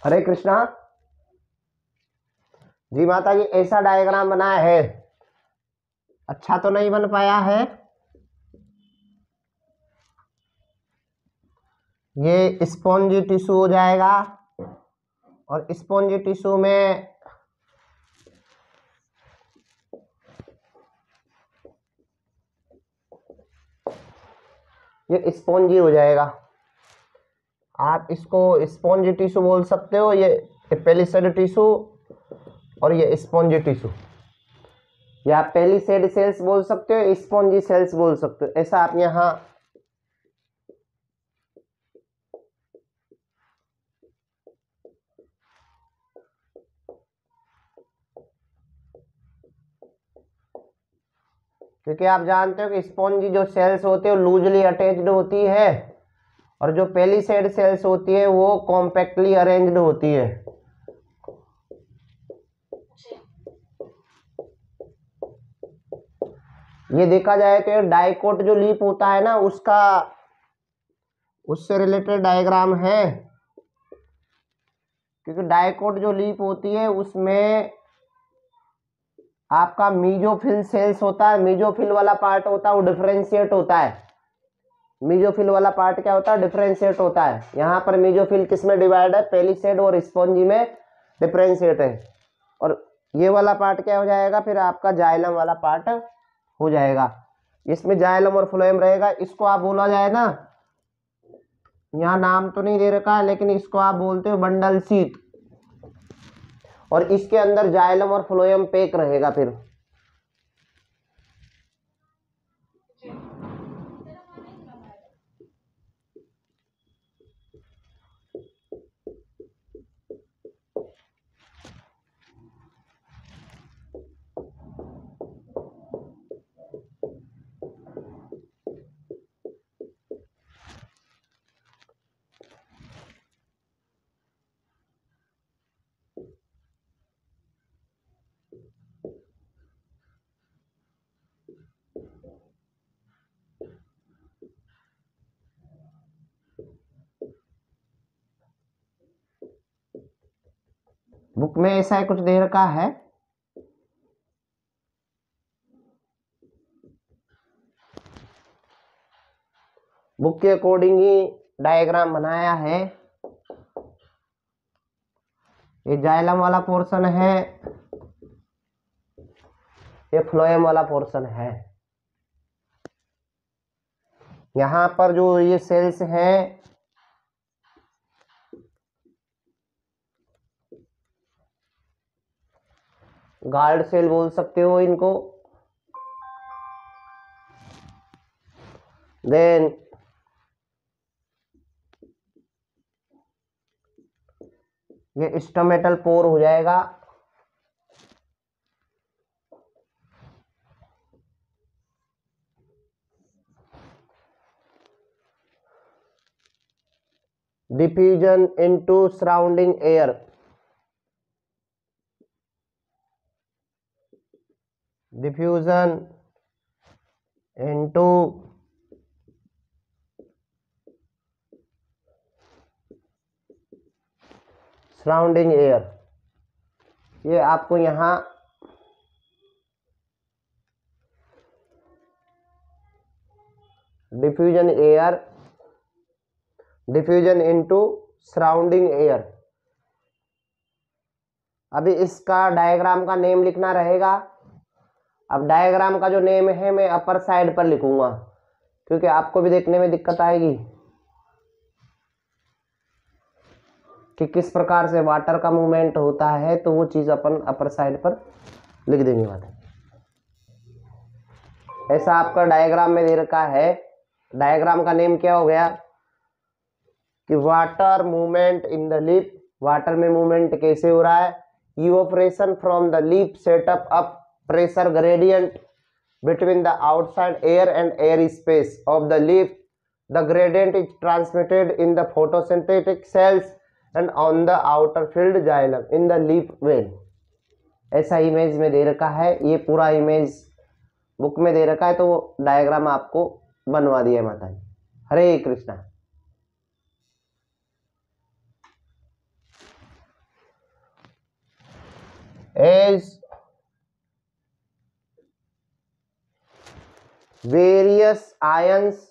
हरे कृष्णा जी माता जी, ऐसा डायग्राम बनाया है, अच्छा तो नहीं बन पाया है। ये स्पॉन्जी टिश्यू हो जाएगा और स्पॉन्जी टिश्यू में ये स्पॉन्जी हो जाएगा। आप इसको स्पॉन्जी टिश्यू बोल सकते हो, ये पेलिसेड टिश्यू और ये स्पॉन्जी टिश्यू, या पेलिसेड सेल्स बोल सकते हो, स्पॉन्जी सेल्स बोल सकते हो। ऐसा आप यहाँ क्योंकि आप जानते हो कि स्पॉन्जी जो सेल्स होती है वो लूजली अटैच्ड होती है और जो पेलिसेड सेल्स होती है वो कॉम्पैक्टली अरेंज्ड होती है। ये देखा जाए तो डाइकोट जो लीफ होता है ना, उसका उससे रिलेटेड डायग्राम है, क्योंकि डाइकोट जो लीफ होती है उसमें आपका मीजोफिल सेल्स होता है, मीजोफिल वाला पार्ट होता है वो डिफरेंशिएट होता है। मीजोफिल वाला पार्ट क्या होता है? डिफरेंशिएट होता है। यहाँ पर मीजोफिल किस में डिवाइड है? पेलिसेड और स्पॉन्जी में डिफरेंशिएट है। और ये वाला पार्ट क्या हो जाएगा? फिर आपका जाइलम वाला पार्ट हो जाएगा। इसमें जाइलम और फ्लोएम रहेगा। इसको आप बोला जाए ना, यहाँ नाम तो नहीं दे रखा है लेकिन इसको आप बोलते हो बंडल शीथ, और इसके अंदर जाइलम और फ्लोएम पैक रहेगा। फिर बुक में ऐसा कुछ दे रखा है। बुक के अकॉर्डिंग ही डायग्राम बनाया है। ये जाइलम वाला पोर्शन है, ये फ्लोएम वाला पोर्शन है। यहाँ पर जो ये सेल्स हैं, गार्ड सेल बोल सकते हो इनको। देन ये स्टोमेटल पोर हो जाएगा। Diffusion into surrounding air, diffusion into surrounding air. ये आपको यहाँ diffusion air, diffusion into surrounding air. अभी इसका डायग्राम का नेम लिखना रहेगा। अब डायग्राम का जो नेम है मैं अपर साइड पर लिखूंगा, क्योंकि आपको भी देखने में दिक्कत आएगी कि किस प्रकार से वाटर का मूवमेंट होता है, तो वो चीज अपन अपर साइड पर लिख देंगे। बात ऐसा आपका डायग्राम में दे रखा है। डायग्राम का नेम क्या हो गया कि water movement in the leaf. Water में मूवमेंट कैसे हो रहा है? Evaporation from the leaf setup up pressure gradient between the outside air and air space of the leaf. The gradient is transmitted in the photosynthetic cells and on the outer filled xylem in the leaf vein. ऐसा image में दे रखा है। ये पूरा image book में दे रखा है, तो वो डायग्राम आपको बनवा दिया है माता जी। हरे Krishna. as various ions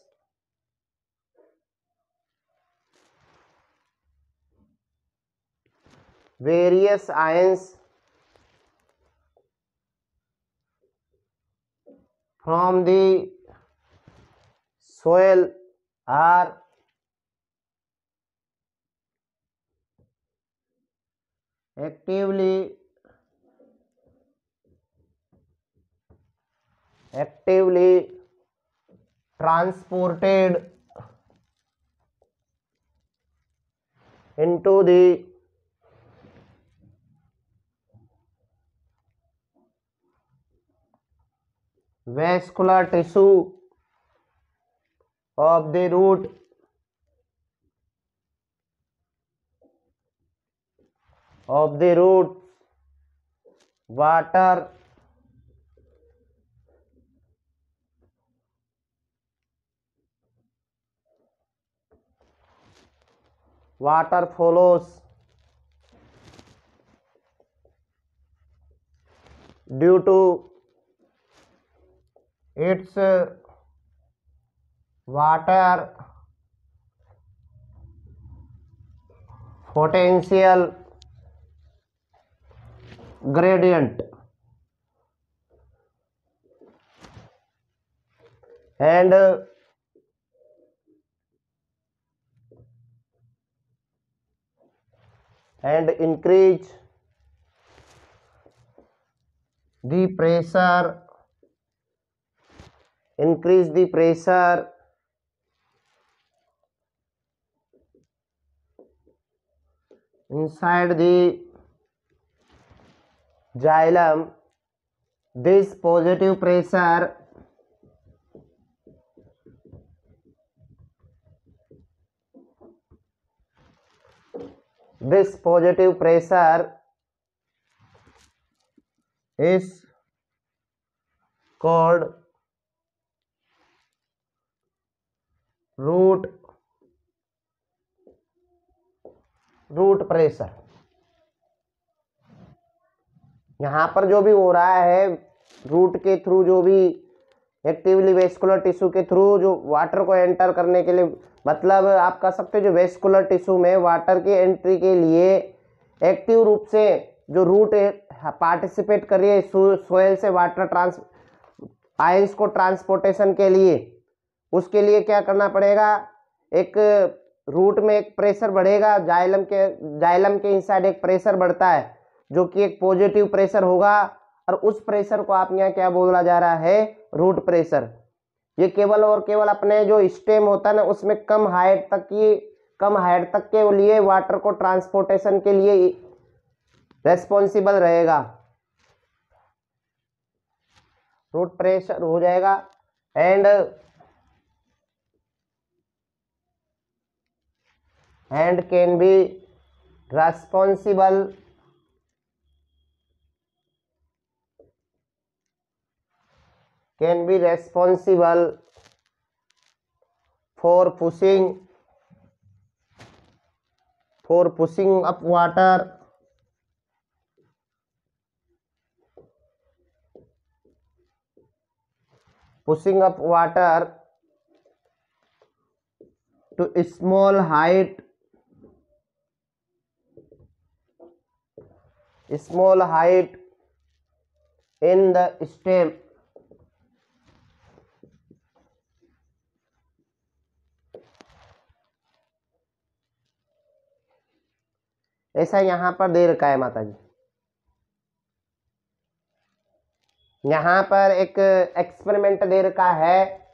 from the soil are actively transported into the vascular tissue of the root water follows due to its water potential gradient and increase the pressure inside the xylem. This positive pressure is called root pressure. यहाँ पर जो भी हो रहा है root के through, जो भी एक्टिवली वेस्कुलर टिश्यू के थ्रू जो वाटर को एंटर करने के लिए, मतलब आप कह सकते हो जो वेस्कुलर टिश्यू में वाटर की एंट्री के लिए एक्टिव रूप से जो रूट पार्टिसिपेट कर रही है सोयल से वाटर आयंस को ट्रांसपोर्टेशन के लिए, उसके लिए क्या करना पड़ेगा, एक रूट में एक प्रेशर बढ़ेगा, जाइलम के इनसाइड एक प्रेशर बढ़ता है जो कि एक पॉजिटिव प्रेशर होगा, और उस प्रेशर को आप यहाँ क्या बोला जा रहा है, रूट प्रेशर। ये केवल और केवल अपने जो स्टेम होता है ना उसमें कम हाइट तक के लिए वाटर को ट्रांसपोर्टेशन के लिए रेस्पॉन्सिबल रहेगा। रूट प्रेशर हो जाएगा and can be responsible for pushing up water to a small height in the stem. ऐसा यहां पर दे रखा है माता जी। यहां पर एक एक्सपेरिमेंट दे रखा है,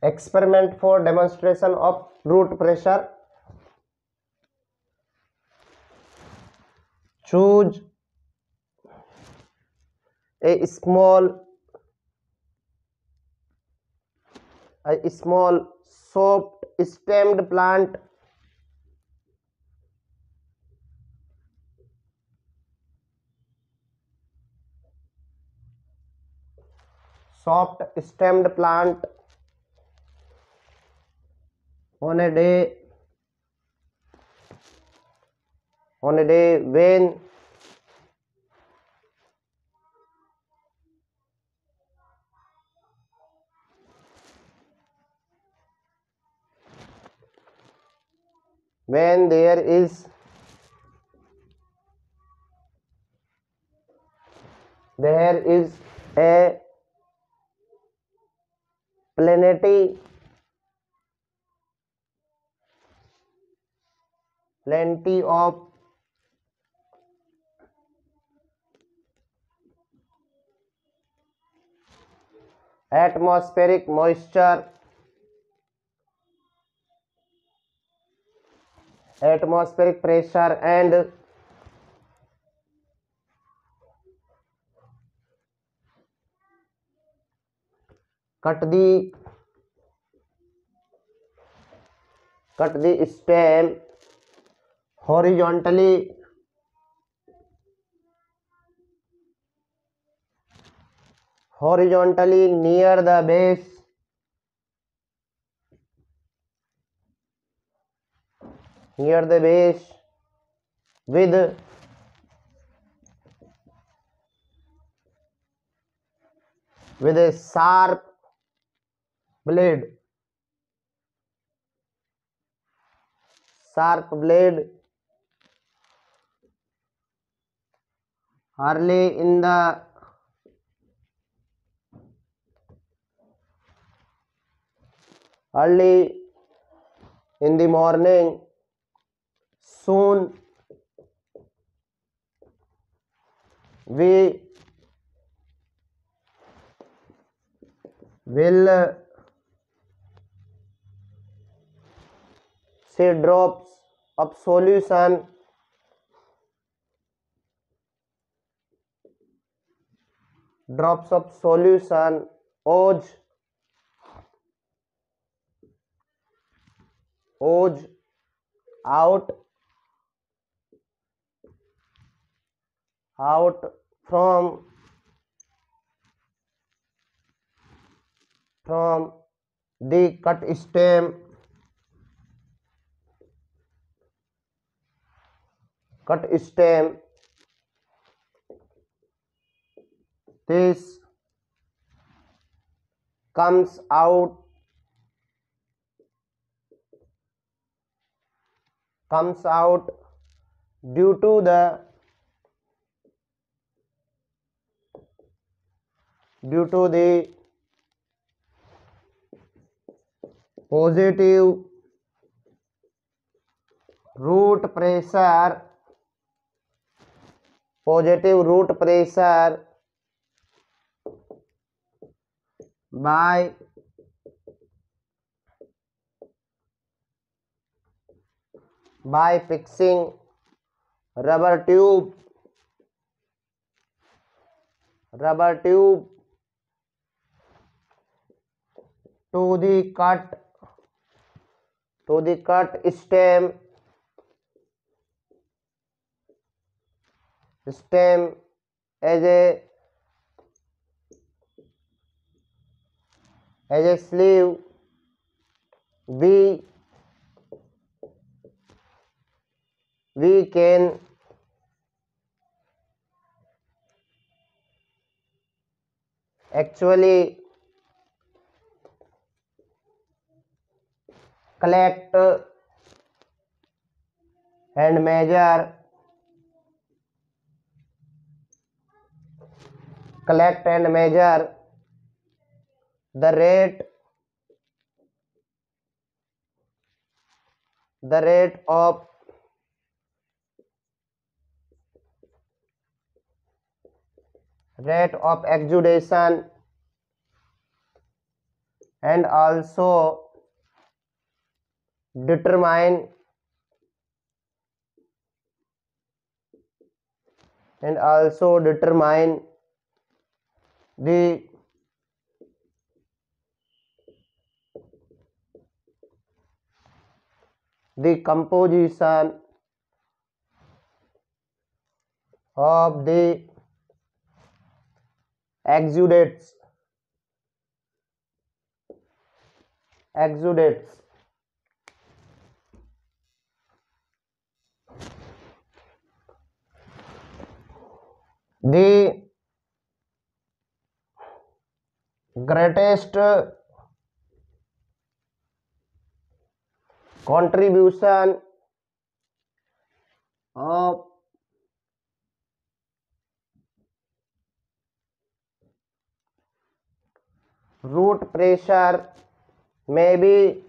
experiment for demonstration of root pressure. Choose a small soft stemmed plant on a day when when there is a plenty of atmospheric moisture, atmospheric pressure, and cut the stem horizontally near the base with a sharp blade early in the morning. Soon we will see drops of solution ooze out from the cut stem this comes out due to the positive root pressure by fixing rubber tube to the cut stem as a sleeve. We can actually collect and measure the rate of exudation and also determine the composition of the exudates. The greatest contribution of root pressure may be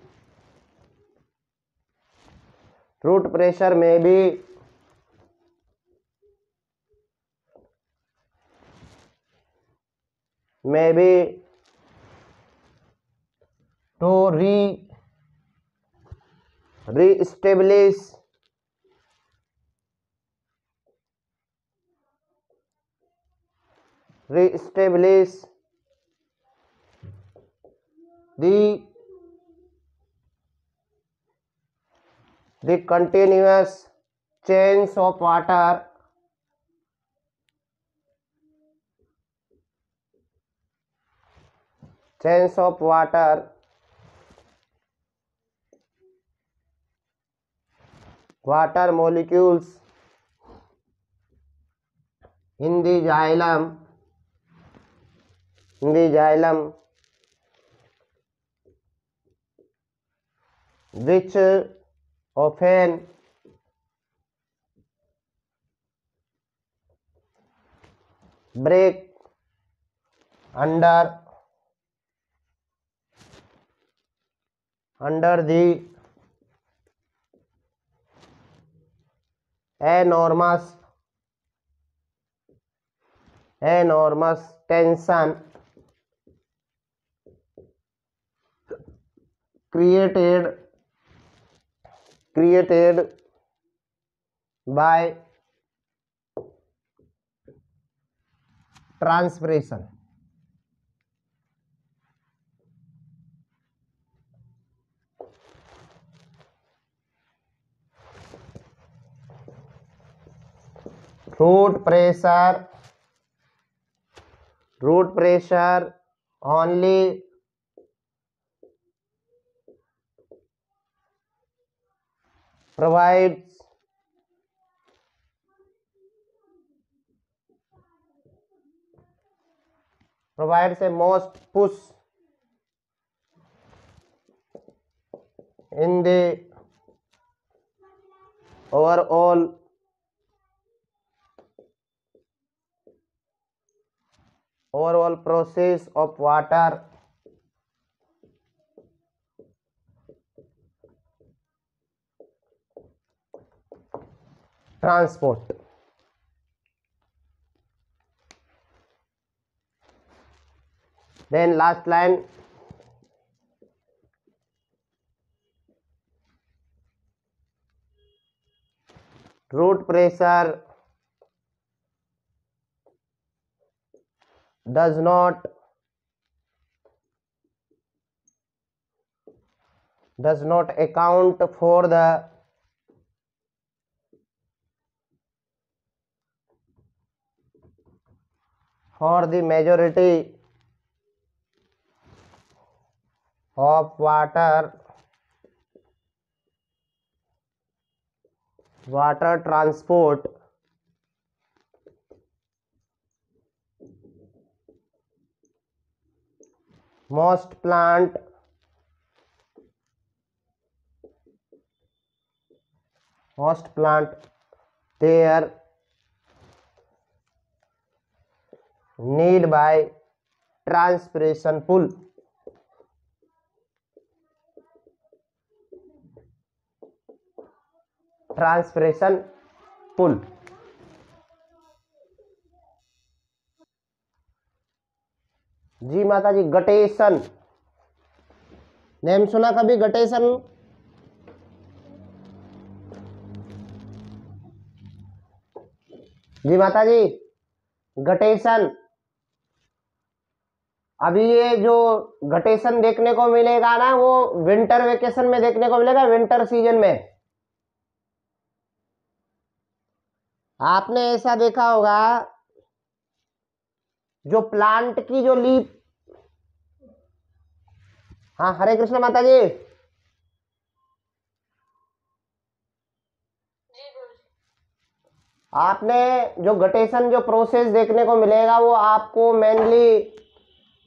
to reestablish the continuous chains of water water molecules in the xylem which often break under the enormous tension created by transpiration. Root pressure only provides a most push in the overall process of water transport. Then last line, root pressure does not account for the majority of water transport most plant their need by transpiration pull. जी माता जी, guttation name सुना कभी? Guttation जी माता जी, guttation. अभी ये जो guttation देखने को मिलेगा ना, वो विंटर वेकेशन में देखने को मिलेगा, विंटर सीजन में। आपने ऐसा देखा होगा, जो प्लांट की जो लीफ, हाँ हरे कृष्ण माता जी, आपने जो गटेशन जो प्रोसेस देखने को मिलेगा, वो आपको मेनली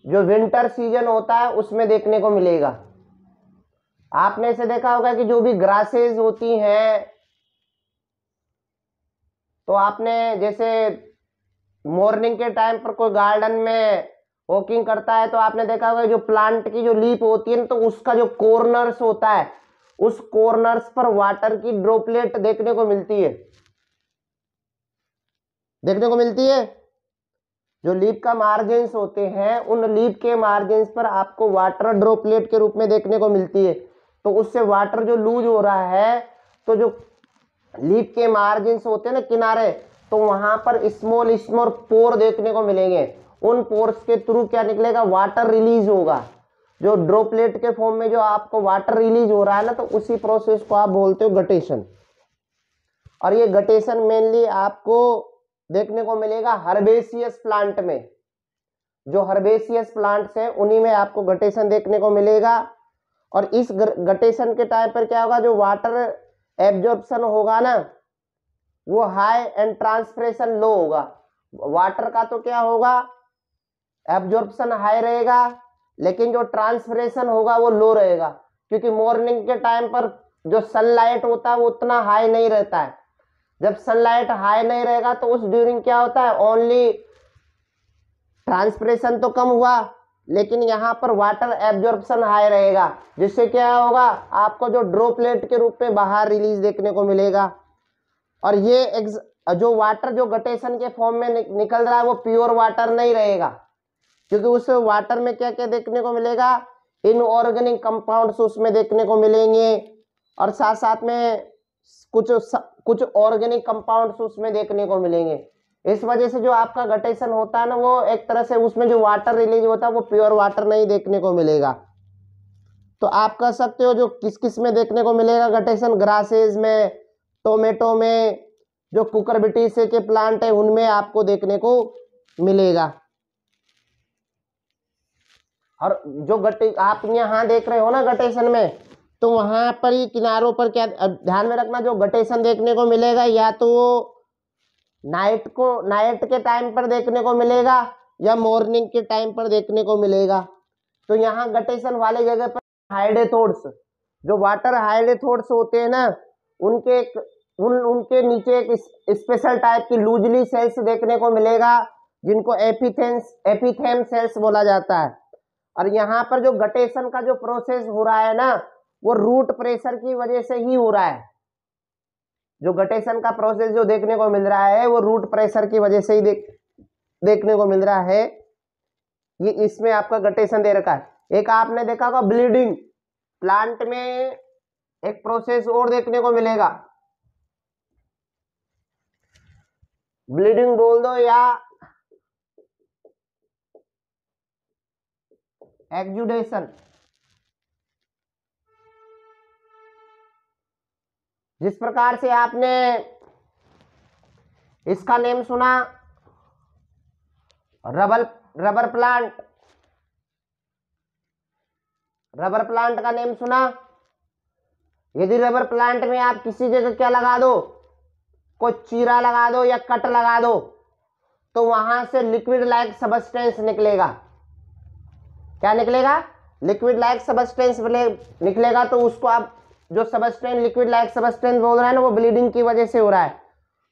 जो विंटर सीजन होता है उसमें देखने को मिलेगा। आपने ऐसे देखा होगा कि जो भी ग्रासेस होती हैं, तो आपने जैसे मॉर्निंग के टाइम पर कोई गार्डन में वॉकिंग करता है तो आपने देखा होगा जो प्लांट की जो लीफ होती है ना, तो उसका जो कॉर्नर्स होता है, उस कॉर्नर्स पर वाटर की ड्रॉपलेट देखने को मिलती है, देखने को मिलती है। जो लीफ का मार्जिन्स होते हैं, उन लीफ के मार्जिन्स पर आपको वाटर ड्रॉपलेट के रूप में देखने को मिलती है। तो उससे वाटर जो लूज हो रहा है, तो जो लीफ के मार्जिन्स होते हैं ना किनारे, तो वहां पर स्मॉल स्मॉल पोर देखने को मिलेंगे। उन पोर्स के थ्रू क्या निकलेगा, वाटर रिलीज होगा। जो ड्रॉपलेट के फॉर्म में जो आपको वाटर रिलीज हो रहा है ना, तो उसी प्रोसेस को आप बोलते हो गटेशन। और ये गटेशन मेनली आपको देखने को मिलेगा हर्बेसियस प्लांट में। जो हर्बेसियस प्लांट्स हैं उन्हीं में आपको गटेशन देखने को मिलेगा। और इस गटेशन के टाइम पर क्या होगा, जो वाटर एब्जॉर्प्शन होगा ना, वो हाई एंड ट्रांसपिरेशन लो होगा। वाटर का तो क्या होगा, एब्जॉर्प्शन हाई रहेगा, लेकिन जो ट्रांसपिरेशन होगा वो लो रहेगा, क्योंकि मॉर्निंग के टाइम पर जो सनलाइट होता है वो उतना हाई नहीं रहता है। जब सनलाइट हाई नहीं रहेगा तो उस ड्यूरिंग क्या होता है, ओनली ट्रांसपिरेशन तो कम हुआ, लेकिन यहाँ पर वाटर एब्जॉर्प्शन हाई रहेगा, जिससे क्या होगा, आपको जो ड्रॉपलेट के रूप में बाहर रिलीज देखने को मिलेगा। और ये जो वाटर जो गटेशन के फॉर्म में निकल रहा है वो प्योर वाटर नहीं रहेगा, क्योंकि उस वाटर में क्या क्या देखने को मिलेगा, इनऑर्गेनिक कंपाउंड्स उसमें देखने को मिलेंगे, और साथ साथ में कुछ ऑर्गेनिक कंपाउंड्स उसमें देखने को मिलेंगे। इस वजह से जो आपका गटेशन होता है ना, वो एक तरह से उसमें जो वाटर रिलीज होता है वो प्योर वाटर नहीं देखने को मिलेगा। तो आप कह सकते हो जो किस किस में देखने को मिलेगा गटेशन, ग्रासेज में, टोमेटो में, जो कुकुरबिटेसी के प्लांट है उनमें आपको देखने को मिलेगा। और जो आप यहाँ देख रहे हो ना गटेशन में, तो वहां पर ही किनारों पर क्या ध्यान में रखना, जो गटेशन देखने को मिलेगा या तो नाइट के टाइम पर देखने को मिलेगा या मॉर्निंग के टाइम पर देखने को मिलेगा। तो यहाँ गटेशन वाले जगह पर हाइडेथोड्स, जो वाटर हाइडेथोड्स होते हैं ना, उनके नीचे एक स्पेशल टाइप की लूजली सेल्स देखने को मिलेगा, जिनको एपिथेम सेल्स बोला जाता है। और यहाँ पर जो गटेशन का जो प्रोसेस हो रहा है ना, वो रूट प्रेशर की वजह से ही हो रहा है। जो गटेशन का प्रोसेस जो देखने को मिल रहा है वो रूट प्रेशर की वजह से ही देखने को मिल रहा है। ये इसमें आपका गटेशन दे रखा है। एक आपने देखा होगा ब्लीडिंग, प्लांट में एक प्रोसेस और देखने को मिलेगा, ब्लीडिंग बोल दो या एक्जुडेशन। जिस प्रकार से आपने इसका नेम सुना रबर प्लांट, रबर प्लांट का नेम सुना। यदि रबर प्लांट में आप किसी जगह क्या लगा दो, कोई चीरा लगा दो या कट लगा दो, तो वहां से लिक्विड लाइक सबस्टेंस निकलेगा। क्या निकलेगा, लिक्विड लाइक सबस्टेंस निकलेगा। तो उसको आप जो सबस्टेंस लिक्विड लाइक सबस्टेंस बोल रहे हैं ना, वो ब्लीडिंग की वजह से हो रहा है।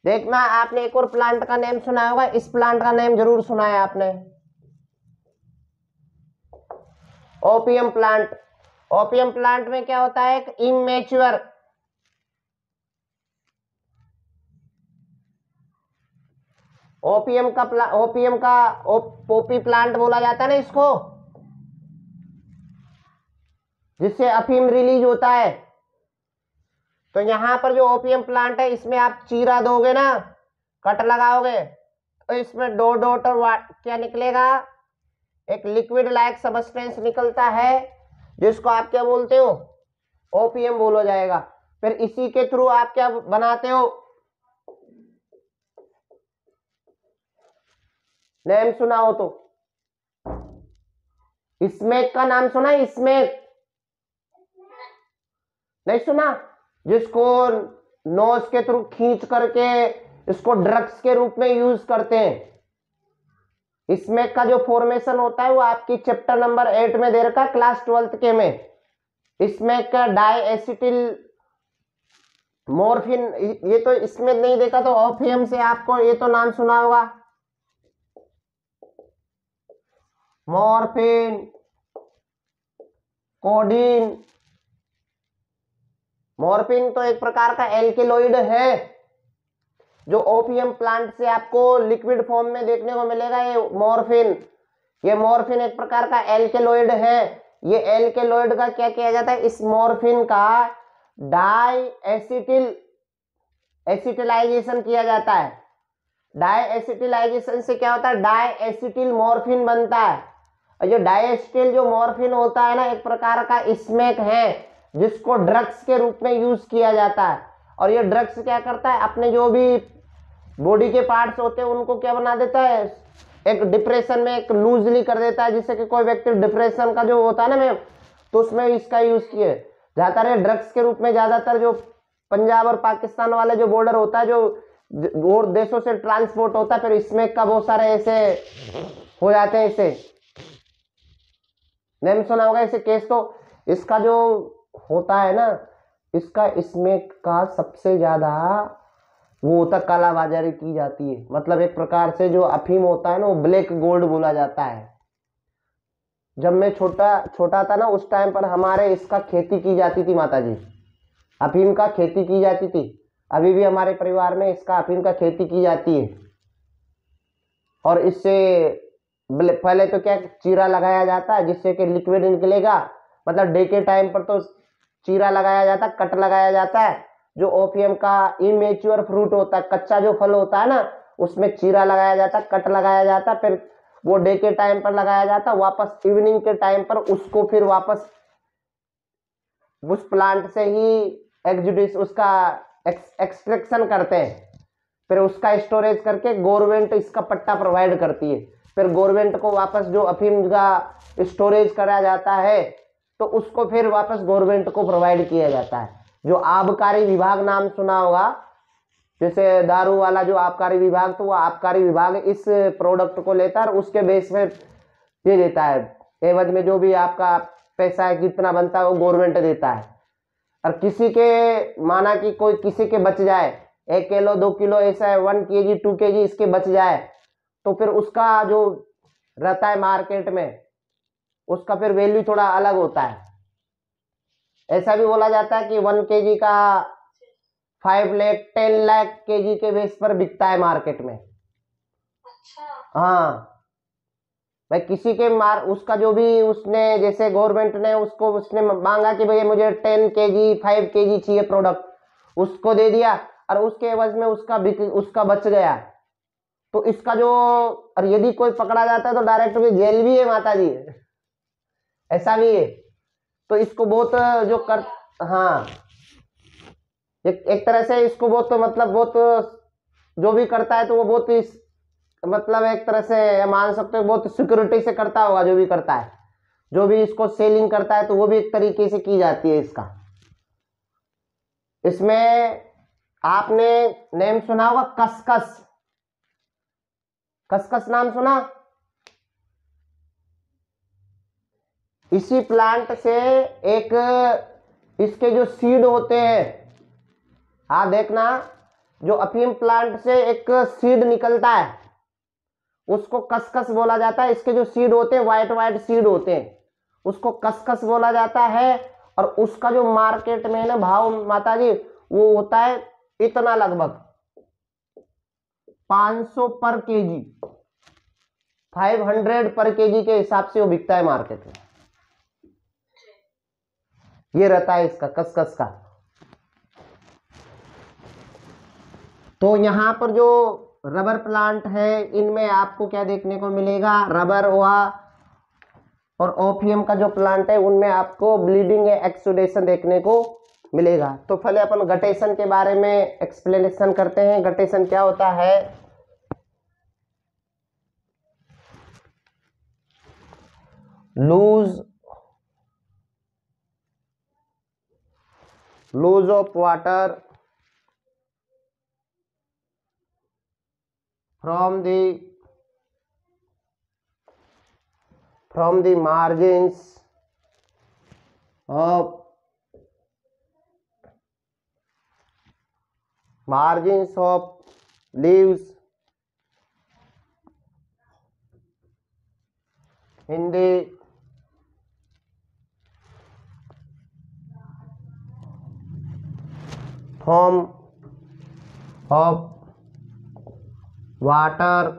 देखना, आपने एक और प्लांट का नेम सुना होगा, इस प्लांट का नेम जरूर सुना है आपने, ओपियम प्लांट। ओपियम प्लांट में क्या होता है, एक इमेच्योर ओपियम का पोपी प्लांट बोला जाता है ना इसको, जिससे अफीम रिलीज होता है। तो यहां पर जो ओपियम प्लांट है, इसमें आप चीरा दोगे ना, कट लगाओगे, तो इसमें दो डॉट और क्या निकलेगा, एक लिक्विड लाइक सबस्टेंस निकलता है, जिसको आप क्या बोलते हो, ओपियम बोला जाएगा। फिर इसी के थ्रू आप क्या बनाते हो, नेम सुना हो तो, स्मेक का नाम सुना है, स्मेक नहीं सुना, जिसको नोज के थ्रू खींच करके इसको ड्रग्स के रूप में यूज करते हैं। स्मेक का जो फॉर्मेशन होता है वो आपकी चैप्टर नंबर 8 में दे रखा है, क्लास 12th के में। स्मेक का डाई एसिटिल मॉर्फिन, ये तो इसमें नहीं देखा तो ओपियम से आपको ये तो नाम सुना होगा, मॉर्फिन, कोडीन। मॉर्फिन तो एक प्रकार का एल्केलॉइड है जो ओपियम प्लांट से आपको लिक्विड फॉर्म में देखने को मिलेगा। ये मॉर्फिन एक प्रकार का एल्केलॉइड है। ये एल्केलॉइड का क्या किया जाता है, इस मॉर्फिन का डाई एसिटिलाइजेशन किया जाता है। डाई एसिटिलाइजेशन से क्या होता है, डाई एसिटिल मॉर्फिन बनता है। और जो डाइएसिटिल जो मॉर्फिन होता है ना, एक प्रकार का स्मैक है जिसको ड्रग्स के रूप में यूज किया जाता है। और ये ड्रग्स क्या करता है, अपने जो भी बॉडी के पार्ट्स होते हैं उनको क्या बना देता है, एक डिप्रेशन में एक लूजली कर देता है, जिससे कि कोई व्यक्ति डिप्रेशन का जो होता है ना मैम, तो उसमें इसका यूज किए जाता है ड्रग्स के रूप में। ज्यादातर जो पंजाब और पाकिस्तान वाले जो बॉर्डर होता है, जो और देशों से ट्रांसपोर्ट होता है, फिर इसमें का बहुत सारे ऐसे हो जाते हैं। इसे नहीं सुना होगा ऐसे केस। तो इसका जो होता है ना, इसका इसमें का सबसे ज्यादा वो होता, कालाबाजारी की जाती है। मतलब एक प्रकार से जो अफीम होता है ना, वो ब्लैक गोल्ड बोला जाता है। जब मैं छोटा था ना, उस टाइम पर हमारे इसका खेती की जाती थी माता जी, अफीम का खेती की जाती थी। अभी भी हमारे परिवार में इसका अफीम का खेती की जाती है। और इससे पहले तो क्या चीरा लगाया जाता है जिससे कि लिक्विड निकलेगा। मतलब डे के टाइम पर तो चीरा लगाया जाता है, कट लगाया जाता है। जो ओपियम का इमेच्योर फ्रूट होता है, कच्चा जो फल होता है ना, उसमें चीरा लगाया जाता है, कट लगाया जाता है। फिर वो डे के टाइम पर लगाया जाता है, वापस इवनिंग के टाइम पर उसको फिर वापस उस प्लांट से ही एक्सुडिस उसका एक्सट्रैक्शन करते हैं। फिर उसका स्टोरेज करके गवर्नमेंट इसका पट्टा प्रोवाइड करती है। फिर गवर्नमेंट को वापस जो अफीम का स्टोरेज करा जाता है, तो उसको फिर वापस गवर्नमेंट को प्रोवाइड किया जाता है। जो आबकारी विभाग नाम सुना होगा, जैसे दारू वाला जो आबकारी विभाग, तो वो आबकारी विभाग इस प्रोडक्ट को लेता है और उसके बेस में ये देता है। एवज में जो भी आपका पैसा है कितना बनता है वो गवर्नमेंट देता है। और किसी के माना कि कोई किसी के बच जाए 1 किलो 2 किलो ऐसा है, 1 kg 2 kg इसके बच जाए, तो फिर उसका जो रहता है मार्केट में, उसका फिर वैल्यू थोड़ा अलग होता है। ऐसा भी बोला जाता है कि 1 kg का 5 लाख 10 लाख kg के बेस पर बिकता है मार्केट में। अच्छा। हाँ भाई, किसी के उसका जो भी उसने, जैसे गवर्नमेंट ने उसको उसने मांगा कि भाई मुझे 10 kg 5 kg चाहिए प्रोडक्ट, उसको दे दिया और उसके एवज में उसका बच गया, तो इसका जो, और यदि कोई पकड़ा जाता है तो डायरेक्ट भी जेल भी है माता जी, ऐसा भी है। तो इसको बहुत जो कर, हाँ एक तरह से इसको बहुत मतलब बहुत जो भी करता है तो वो बहुत इस मतलब एक तरह से मान सकते हो बहुत सिक्योरिटी से करता होगा। जो भी करता है, जो भी इसको सेलिंग करता है, तो वो भी एक तरीके से की जाती है इसका। इसमें आपने नेम सुना होगा कसकस, कसकस नाम सुना? इसी प्लांट से एक इसके जो सीड होते हैं, हाँ देखना, जो अफीम प्लांट से एक सीड निकलता है उसको कसकस बोला जाता है। इसके जो सीड होते हैं व्हाइट व्हाइट सीड होते हैं, उसको कसकस बोला जाता है। और उसका जो मार्केट में ना भाव माता जी, वो होता है इतना लगभग 500 पर केजी, 500 पर केजी के हिसाब से वो बिकता है मार्केट में। ये रहता है इसका कसकस का। तो यहाँ पर जो रबर प्लांट है, इनमें आपको क्या देखने को मिलेगा, रबर हुआ और ओपियम का जो प्लांट है उनमें आपको ब्लीडिंग एक्सुडेशन देखने को मिलेगा। तो पहले अपन गटेशन के बारे में एक्सप्लेनेशन करते हैं। गटेशन क्या होता है? Loss of water from the margins of margins of leaves, in the form of water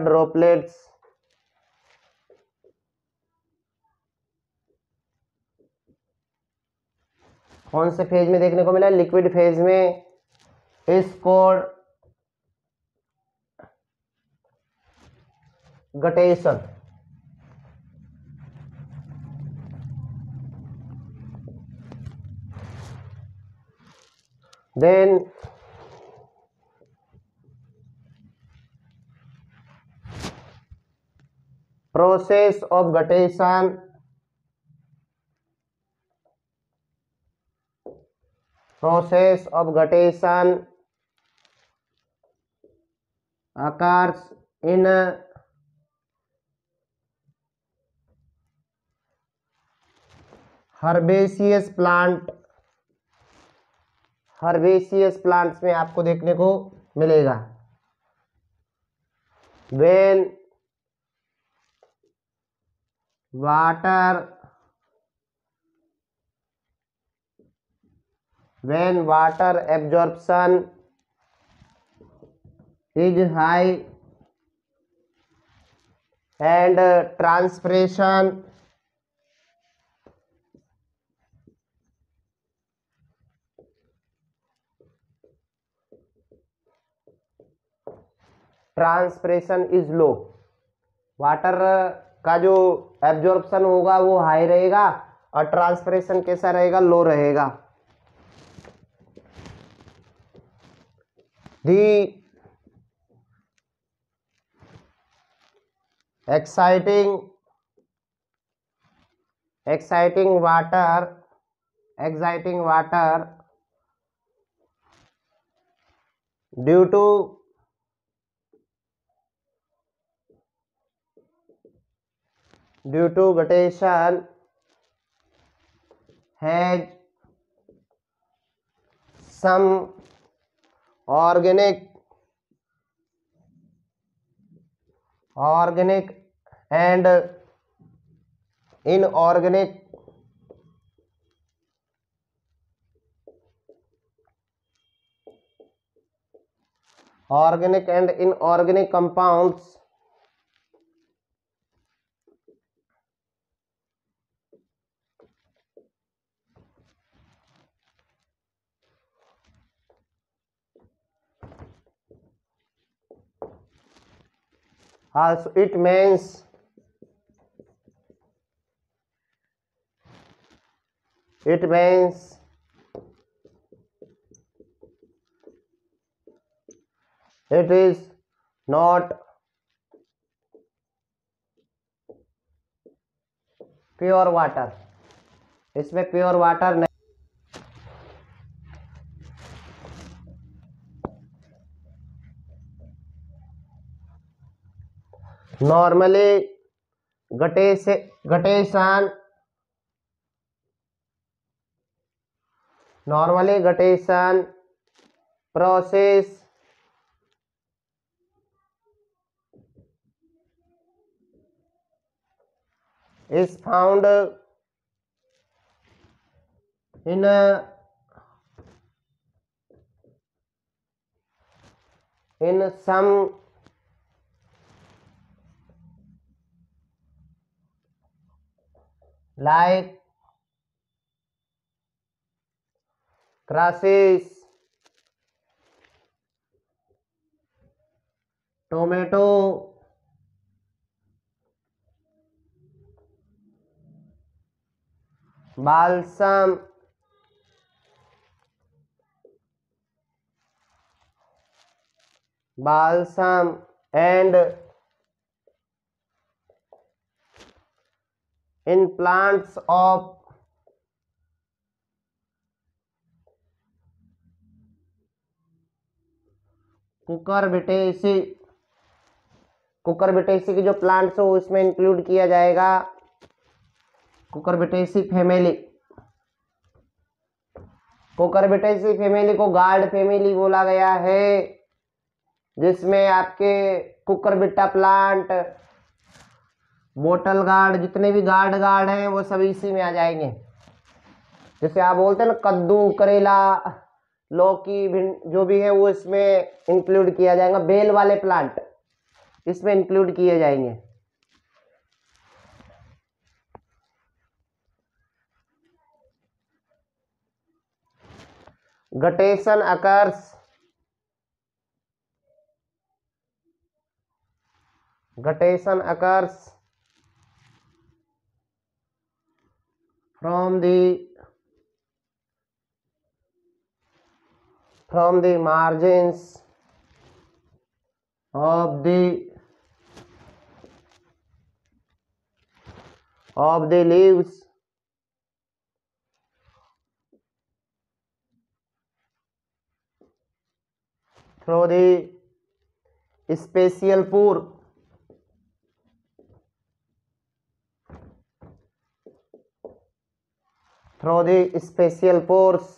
droplets कौन से फेज में देखने को मिला? लिक्विड फेज में is called guttation. Then process of guttation occurs in herbaceous plants में आपको देखने को मिलेगा। when water absorption is high and transpiration is low। Water का जो एब्जॉर्प्शन होगा वो हाई रहेगा और ट्रांसपिरेशन कैसा रहेगा? लो रहेगा। The exciting water due to guttation has some organic and inorganic compounds also it means it is not pure water. इसमें प्योर वाटर नहीं। Normally guttation process is found in some like grasses, tomato, balsam, and in plants of Cucurbitaceae की जो plants हो उसमें include किया जाएगा Cucurbitaceae family. Cucurbitaceae family को guard family बोला गया है, जिसमें आपके कुकुरबिट्टा प्लांट, बोटल गार्ड, जितने भी गार्ड हैं वो सब इसी में आ जाएंगे। जैसे आप बोलते हैं ना कद्दू, करेला, लौकी, जो भी है वो इसमें इंक्लूड किया जाएगा। बेल वाले प्लांट इसमें इंक्लूड किए जाएंगे। Guttation occurs, guttation occurs from the margins of the leaves through the special pore, through the special pores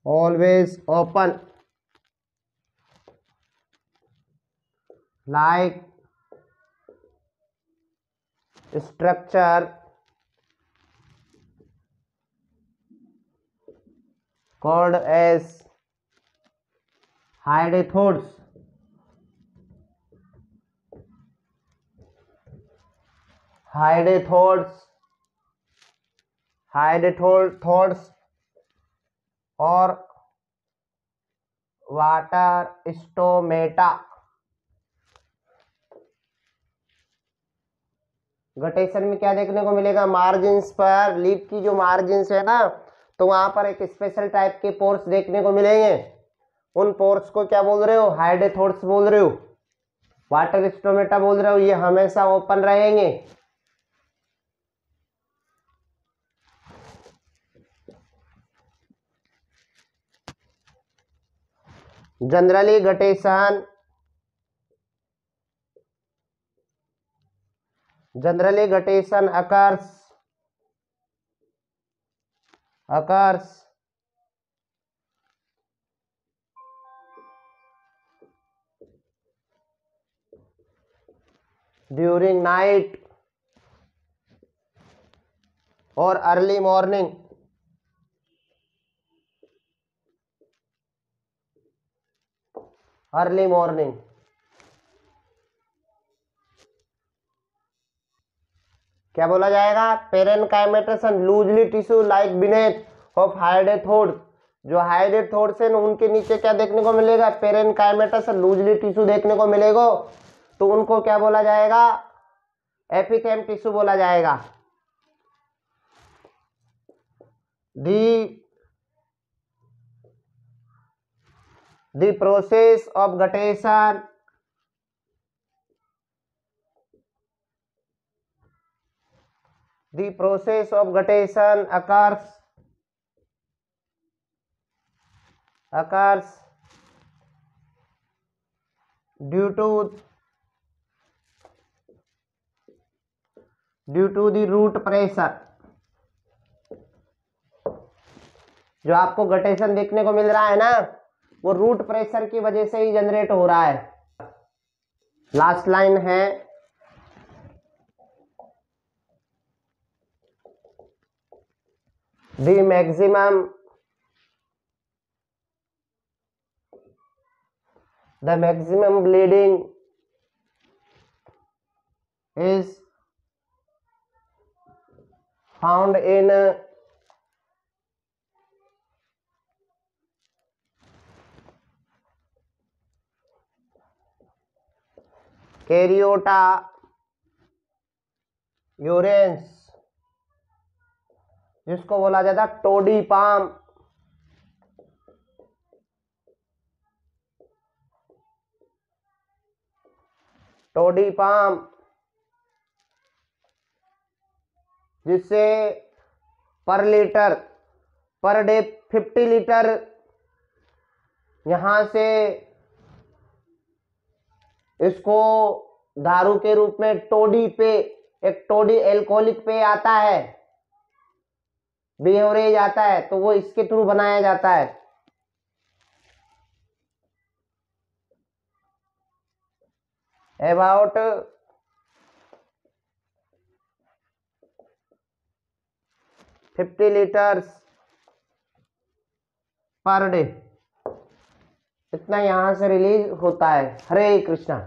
always open, like structure called as hydrathodes, hydrathodes और वाटर स्टोमेटा। गटेशन में क्या देखने को मिलेगा, margins पर, leaf की जो margins है ना, तो वहां पर एक स्पेशल टाइप के पोर्स देखने को मिलेंगे। उन पोर्स को क्या बोल रहे हो, हाइड्रेथोड्स बोल रहे हो, वाटर स्टोमेटा बोल रहे हो। ये हमेशा ओपन रहेंगे। Generally guttation occurs during night or early morning, क्या बोला जाएगा, parenchymatous loosely tissue like beneath of hydathodes. जो हाइड्रेथोड्स है ना, उनके नीचे क्या देखने को मिलेगा, पेरेनकाइमेटस लूजली टिश्यू देखने को मिलेगा। तो उनको क्या बोला जाएगा, एपिथेम टिश्यू बोला जाएगा। The process of guttation occurs due to the root pressure। जो आपको गटेशन देखने को मिल रहा है ना, वो रूट प्रेशर की वजह से ही जनरेट हो रहा है। लास्ट लाइन है, the maximum bleeding is found in Caryota urens, जिसको बोला जाता है टोडी पाम। जिससे पर डे 50 लीटर यहां से इसको दारू के रूप में टोडी पे एक टोडी एल्कोहलिक पे आता है, बेवरेज आता है, तो वो इसके थ्रू बनाया जाता है। अबाउट 50 लीटर्स पर डे, इतना यहां से रिलीज होता है। हरे कृष्णा।